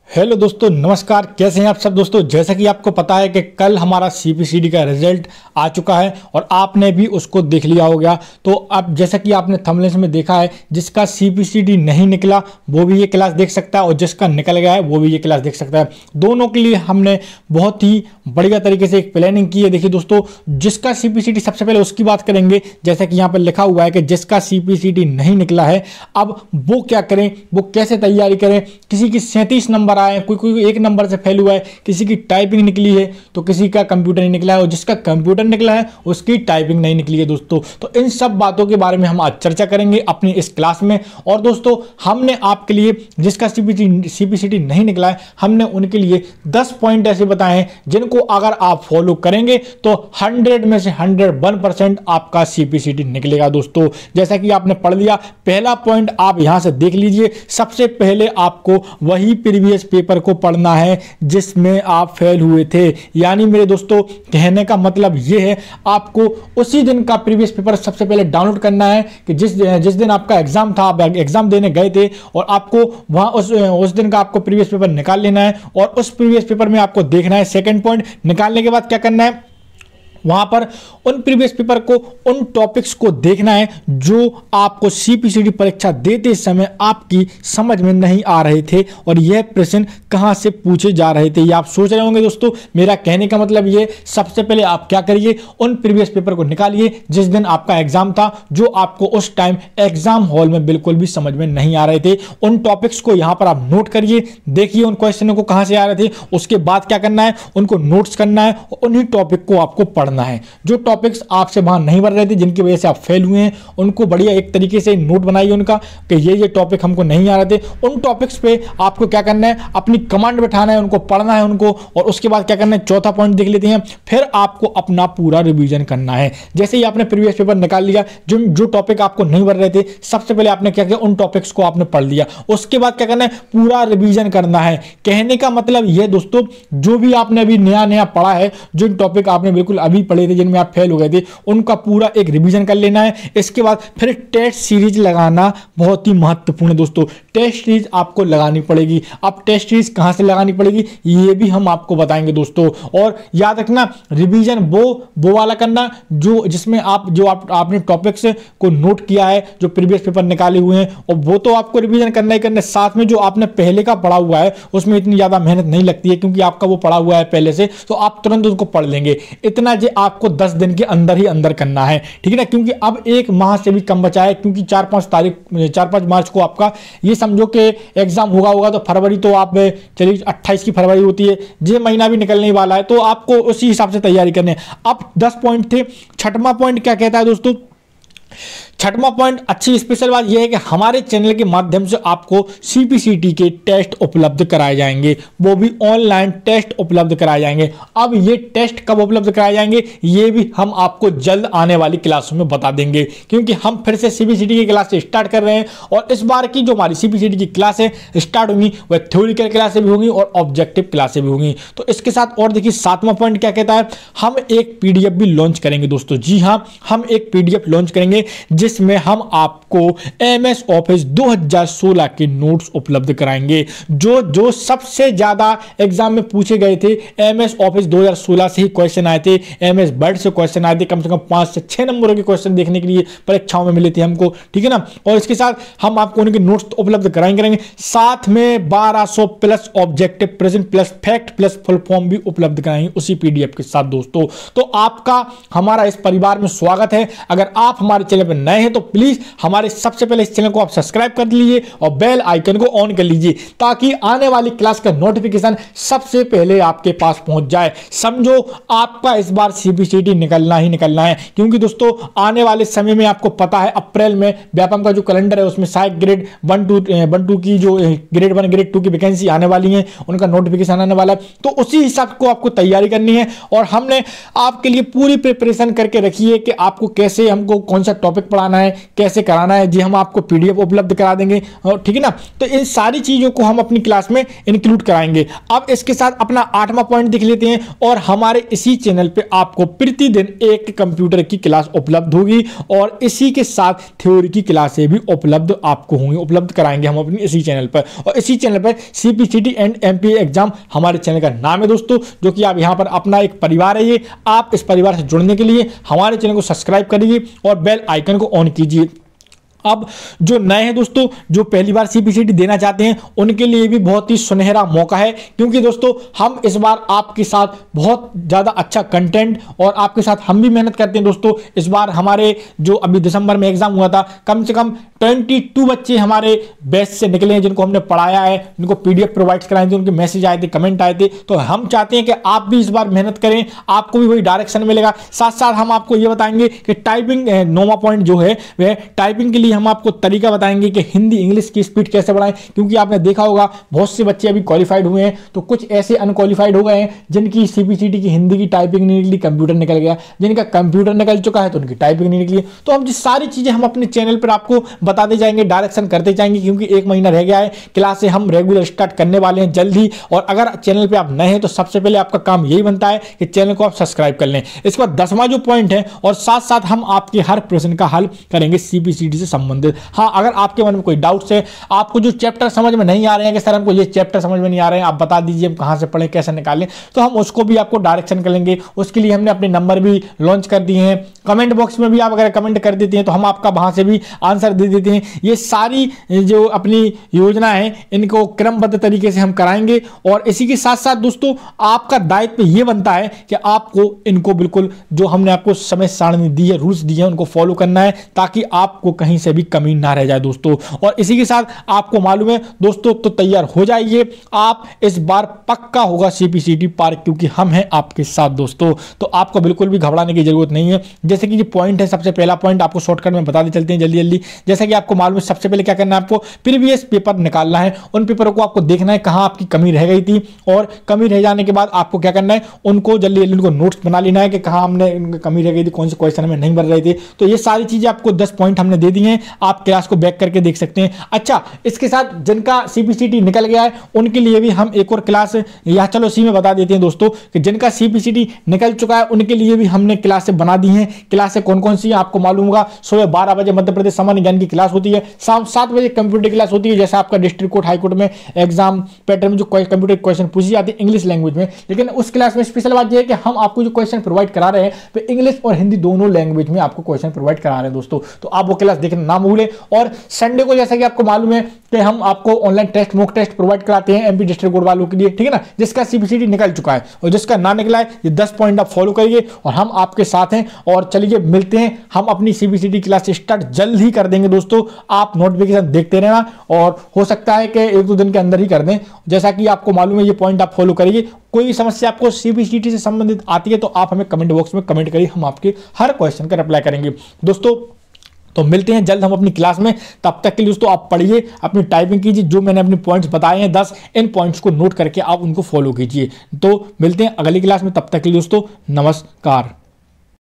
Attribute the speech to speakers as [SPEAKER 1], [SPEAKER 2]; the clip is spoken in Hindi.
[SPEAKER 1] हेलो दोस्तों, नमस्कार। कैसे हैं आप सब दोस्तों। जैसा कि आपको पता है कि कल हमारा सीपीसीटी का रिजल्ट आ चुका है और आपने भी उसको देख लिया होगा। तो अब जैसा कि आपने थंबनेल में देखा है, जिसका सीपीसीटी नहीं निकला वो भी ये क्लास देख सकता है और जिसका निकल गया है वो भी ये क्लास देख सकता है। दोनों के लिए हमने बहुत ही बढ़िया तरीके से एक प्लानिंग की है। देखिए दोस्तों, जिसका सीपीसीटी सबसे पहले उसकी बात करेंगे। जैसा कि यहाँ पर लिखा हुआ है कि जिसका सीपीसीटी नहीं निकला है, अब वो क्या करें, वो कैसे तैयारी करें। किसी की 37 नंबर आए, कोई एक नंबर से फेल हुआ है, किसी की टाइपिंग निकली है तो किसी का कंप्यूटर नहीं निकला है, और जिसका कंप्यूटर निकला है उसकी टाइपिंग नहीं निकली है दोस्तों। तो इन सब बातों के बारे में हम आज चर्चा करेंगे अपनी इस क्लास में। और दोस्तों, हमने आपके लिए जिसका सीपीसीटी नहीं निकला है, हमने उनके लिए 10 पॉइंट ऐसे बताए हैं जिनको अगर आप फॉलो करेंगे तो 100 में से 101% आपका सीपीसीटी निकलेगा दोस्तों। जैसा कि आपने पढ़ लिया, पहला पॉइंट आप यहां से देख लीजिए। सबसे पहले आपको वही प्रीवियस पेपर को पढ़ना है जिसमें आप फेल हुए थे। यानी मेरे दोस्तों, कहने का मतलब यह है, आपको उसी दिन का प्रीवियस पेपर सबसे पहले डाउनलोड करना है कि जिस दिन आपका एग्जाम था, आप एग्जाम देने गए थे, और आपको वहां उस दिन का आपको प्रीवियस पेपर निकाल लेना है और उस प्रीवियस पेपर में आपको देखना है। सेकंड पॉइंट, निकालने के बाद क्या करना है, वहां पर उन प्रीवियस पेपर को, उन टॉपिक्स को देखना है जो आपको सीपीसीटी परीक्षा देते समय आपकी समझ में नहीं आ रहे थे और यह प्रश्न कहां से पूछे जा रहे थे। ये आप सोच रहे होंगे दोस्तों। मेरा कहने का मतलब ये, सबसे पहले आप क्या करिए, उन प्रीवियस पेपर को निकालिए जिस दिन आपका एग्जाम था, जो आपको उस टाइम एग्जाम हॉल में बिल्कुल भी समझ में नहीं आ रहे थे। उन टॉपिक्स को यहां पर आप नोट करिए, देखिए उन क्वेश्चनों को कहां से आ रहे थे। उसके बाद क्या करना है, उनको नोट्स करना है और उन्हीं टॉपिक को आपको पढ़ना है। जो टॉपिक्स आपसे वहां नहीं बन रहे थे, जिनकी वजह से आप फेल हुए हैं, उनको बढ़िया एक तरीके से नोट बनाइए उनका कि ये टॉपिक हमको नहीं आ रहे थे। उन टॉपिक्स पे आपको क्या करना है, अपनी कमांड बैठाना है, उनको पढ़ना है उनको। और उसके बाद क्या करना है, चौथा पॉइंट देख लेते हैं। फिर आपको अपना पूरा रिवीजन करना है। जैसे ही आपने प्रीवियस पेपर निकाल लिया, जो टॉपिक आपको नहीं बन रहे थे, सबसे पहले आपने क्या किया, उन टॉपिक्स को आपने पढ़ लिया। उसके बाद क्या करना है, पूरा रिवीजन करना है। कहने का मतलब यह दोस्तों, जो भी आपने अभी नया पढ़ा है, जो टॉपिक आपने बिल्कुल अभी पढ़े थे, जिनमें आप फेल हो गए थे, उनका पूरा एक रिवीजन कर लेना है। इसके बाद फिर टेस्ट सीरीज लगाना बहुत ही महत्वपूर्ण है दोस्तों। टेस्ट सीरीज आपको लगानी पड़ेगी। अब टेस्ट सीरीज कहां से लगानी पड़ेगी ये भी हम आपको बताएंगे दोस्तों। और याद रखना, रिवीजन वो वाला करना जिसमें आपने टॉपिक्स को नोट किया है, जो प्रीवियस पेपर निकाले हुए हैं, और वो तो आपको रिवीजन करना ही करना है। साथ में जो आपने पहले का पढ़ा हुआ है उसमें इतनी ज्यादा मेहनत नहीं लगती है, क्योंकि आपका वो पढ़ा हुआ है पहले से, तो आप तुरंत उसको पढ़ लेंगे। इतना जो आपको 10 दिन के अंदर ही अंदर करना है, ठीक है ना। क्योंकि अब एक माह से भी कम बचा है, क्योंकि 4-5 मार्च को आपका ये समझो कि एग्जाम होगा तो फरवरी, तो आप चलिए 28 की फरवरी होती है, ये महीना भी निकलने वाला है, तो आपको उसी हिसाब से तैयारी करनी है। अब 10 पॉइंट थे। छठवां पॉइंट क्या कहता है दोस्तों, छठवां पॉइंट, अच्छी स्पेशल बात यह है कि हमारे चैनल के माध्यम से आपको सीपीसीटी के टेस्ट उपलब्ध कराए जाएंगे, वो भी ऑनलाइन टेस्ट उपलब्ध कराए जाएंगे। अब ये टेस्ट कब उपलब्ध कराए जाएंगे ये भी हम आपको जल्द आने वाली क्लासों में बता देंगे, क्योंकि हम फिर से सीपीसीटी की क्लास स्टार्ट कर रहे हैं। और इस बार की जो हमारी सीपीसीटी की क्लास है स्टार्ट होंगी, वह थ्योरिकल क्लासें भी होंगी और ऑब्जेक्टिव क्लासें भी होंगी। तो इसके साथ और देखिए, 7वां पॉइंट क्या कहता है, हम एक पीडीएफ भी लॉन्च करेंगे दोस्तों। जी हां, हम एक पीडीएफ लॉन्च करेंगे जिसमें हम आपको एमएस ऑफिस 2016 के नोट्स उपलब्ध कराएंगे। जो सबसे ज्यादा एग्जाम में पूछे गए थे, एमएस ऑफिस 2016 से ही क्वेश्चन आए थे, एमएस वर्ड से क्वेश्चन आए थे। कम से कम 5 से 6 नंबरों के क्वेश्चन देखने के लिए परीक्षाओं में मिले थे हमको, ठीक है ना। और इसके साथ हम आपको उनके नोट्स उपलब्ध कराएंगे। साथ में 1200 plus objective present plus fact plus full form भी उपलब्ध कराएंगे उसी पीडीएफ के साथ दोस्तों। तो आपका हमारा इस परिवार में स्वागत है। अगर आप हमारे चैनल पर नए हैं तो प्लीज हमारे सबसे पहले इस चैनल को आप सब्सक्राइब कर लीजिए और बेल आइकन को ऑन कर लीजिए, ताकि आने वाली क्लास का नोटिफिकेशन सबसे पहले आपके पास पहुंच जाए। समझो, आपका इस बार सीपीसीटी निकलना ही निकलना है, क्योंकि दोस्तों आने वाले समय में आपको पता है अप्रैल में व्यापम का जो कैलेंडर है उसमें शायद ग्रेड 1-2 की जो ग्रेड 1 ग्रेड 2 की वैकेंसी आने वाली है, उनका नोटिफिकेशन आने वाला है। तो उसी हिसाब को आपको तैयारी करनी है और हमने आपके लिए पूरी प्रिपरेशन करके रखी है कि आपको कैसे, हमको कौन सा टॉपिक पढ़ाना कराना है, कैसे कराना है, जी हम आपको PDF उपलब्ध करा देंगे, ठीक है ना। तो इन सारी चीज़ों को हम अपनी क्लास में इंक्लूड कराएंगे। अब इसके साथ अपना 8वां पॉइंट देख लेते हैं। और हमारे इसी चैनल पे आपको प्रतिदिन एक कंप्यूटर की क्लास उपलब्ध होगी और इसी के साथ थ्योरी की क्लासें भी उपलब्ध आपको होंगी, उपलब्ध कराएंगे हम अपनी इसी चैनल पर। और इसी चैनल पर CPCT एंड MPA एग्जाम हमारे चैनल का नाम है दोस्तों, जो कि आप यहाँ पर अपना एक परिवार है ये। आप इस परिवार से जुड़ने के लिए हमारे चैनल को सब्सक्राइब करिए और बेल आइकन को ऑन कीजिए। अब जो नए हैं दोस्तों, जो पहली बार CPCT देना चाहते हैं, उनके लिए भी बहुत ही सुनहरा मौका है, क्योंकि दोस्तों हम इस बार आपके साथ बहुत ज़्यादा अच्छा कंटेंट और आपके साथ हम भी मेहनत करते हैं दोस्तों। इस बार हमारे जो अभी दिसंबर में एग्जाम हुआ था, कम से कम 22 बच्चे हमारे बैच से निकले हैं, जिनको हमने पढ़ाया है, जिनको PDF प्रोवाइड कराए थे, उनके मैसेज आए थे, कमेंट आए थे। तो हम चाहते हैं कि आप भी इस बार मेहनत करें, आपको भी वही डायरेक्शन मिलेगा। साथ साथ हम आपको ये बताएंगे कि टाइपिंग 9वां पॉइंट जो है वह टाइपिंग के लिए हम आपको तरीका बताएंगे कि हिंदी इंग्लिश की स्पीड कैसे बढ़ाएं, क्योंकि आपने देखा होगा बहुत से बच्चे अभी क्वालिफाइड हुए हैं, तो कुछ ऐसे अनक्वालिफाइड हो गए हैं जिनकी CPCT की हिंदी की टाइपिंग नहीं निकली, कंप्यूटर निकल गया, जिनका कंप्यूटर निकल चुका है तो उनकी टाइपिंग नहीं निकली। तो हम जिस सारी चीजें हम अपने चैनल पर आपको बताते जाएंगे, डायरेक्शन करते जाएंगे, क्योंकि 1 महीना रह गया है, क्लासें हम रेगुलर स्टार्ट करने वाले हैं जल्द ही। और अगर चैनल पर आप नए हैं तो सबसे पहले आपका काम यही बनता है कि चैनल को आप सब्सक्राइब कर लें। इसके बाद 10वां जो पॉइंट है, और साथ साथ हम आपके हर प्रश्न का हल करेंगे CPCT से संबंधित। हाँ, अगर आपके मन में कोई डाउट्स है, आपको जो चैप्टर समझ में नहीं आ रहे हैं कि सर हमको ये चैप्टर समझ में नहीं आ रहे हैं, आप बता दीजिए हम कहां से पढ़ें, कैसे निकालें, तो हम उसको भी आपको डायरेक्शन करेंगे। उसके लिए हमने अपने नंबर भी लॉन्च कर दिए हैं। कमेंट बॉक्स में भी आप अगर कमेंट कर देते हैं तो हम आपका वहां से भी आंसर दे देते हैं। ये सारी जो अपनी योजना है इनको क्रमबद्ध तरीके से हम कराएंगे। और इसी के साथ साथ दोस्तों आपका दायित्व ये बनता है कि आपको इनको बिल्कुल जो हमने आपको समय सारणी दी है, रूल्स दिए हैं, उनको फॉलो करना है, ताकि आपको कहीं से भी कमी ना रह जाए दोस्तों। और इसी के साथ आपको मालूम है दोस्तों, तो तैयार हो जाइए, आप इस बार पक्का होगा CPCT पार, क्योंकि हम हैं आपके साथ दोस्तों। तो आपको बिल्कुल भी घबराने की जरूरत नहीं है। जैसे कि ये पॉइंट है, सबसे पहला पॉइंट आपको शॉर्टकट में बता दे चलते हैं जल्दी जल्दी। जैसा कि आपको मालूम है, सबसे पहले क्या करना है, आपको प्रीवियस पेपर निकालना है। उन पेपरों को आपको देखना है कहां आपकी कमी रह गई थी, और कमी रह जाने के बाद आपको क्या करना है, उनको जल्दी जल्दी उनको नोट्स बना लेना है कि कहां हमने कमी रह गई थी, कौन से क्वेश्चन में नहीं भर रहे थे। तो ये सारी चीजें आपको 10 पॉइंट हमने दे दी हैं, आप क्लास को बैक करके देख सकते हैं। अच्छा, इसके साथ जिनका CPCT निकल गया है उनके लिए भी हम एक और क्लास, या चलो इसी में बता देते हैं दोस्तों कि जिनका CPCT निकल चुका है उनके लिए भी हमने क्लासें बना दी हैं। क्लासें कौन कौन सी हैं आपको मालूम होगा। सुबह 12 बजे मध्य प्रदेश सामान्य ज्ञान की क्लास होती है, शाम 7 बजे कंप्यूटर क्लास होती है। जैसे आपका डिस्ट्रिक्ट कोर्ट, हाई कोर्ट में एग्जाम पैटर्न में जो कंप्यूटर क्वेश्चन पूछी जाती है इंग्लिश लैंग्वेज में, लेकिन उस क्लास में स्पेशल बात यह है कि हम आपको जो क्वेश्चन प्रोवाइड करा रहे हैं तो इंग्लिश और हिंदी दोनों लैंग्वेज में आपको क्वेश्चन प्रोवाइड करा रहे हैं दोस्तों। तो आप वो क्लास देखना ना भूलें। और संडे को जैसा कि आपको मालूम है कि हम आपको online test, mock test provide कराते हैं MP डिस्ट्रिक्ट बोर्ड वालों के लिए, ठीक है ना। जिसका CPCT निकल चुका है और जिसका ना निकला है, ये 10 पॉइंट आप फॉलो करिए और हम आपके साथ हैं। और चलिए मिलते हैं, हम अपनी CPCT क्लास स्टार्ट जल्द ही कर देंगे दोस्तों। आप नोटिफिकेशन देखते रहना और हो सकता है कि 1-2 दिन के अंदर ही कर दें। जैसा कि आपको मालूम है, ये पॉइंट आप फॉलो करिए। कोई समस्या आपको CPCT से संबंधित आती है तो आप हमें कमेंट बॉक्स में कमेंट करिए, हम आपके हर क्वेश्चन का रिप्लाई करेंगे दोस्तों। तो मिलते हैं जल्द हम अपनी क्लास में। तब तक के लिए दोस्तों आप पढ़िए, अपनी टाइपिंग कीजिए, जो मैंने अपने पॉइंट्स बताए हैं 10, इन पॉइंट्स को नोट करके आप उनको फॉलो कीजिए। तो मिलते हैं अगली क्लास में, तब तक के लिए दोस्तों नमस्कार।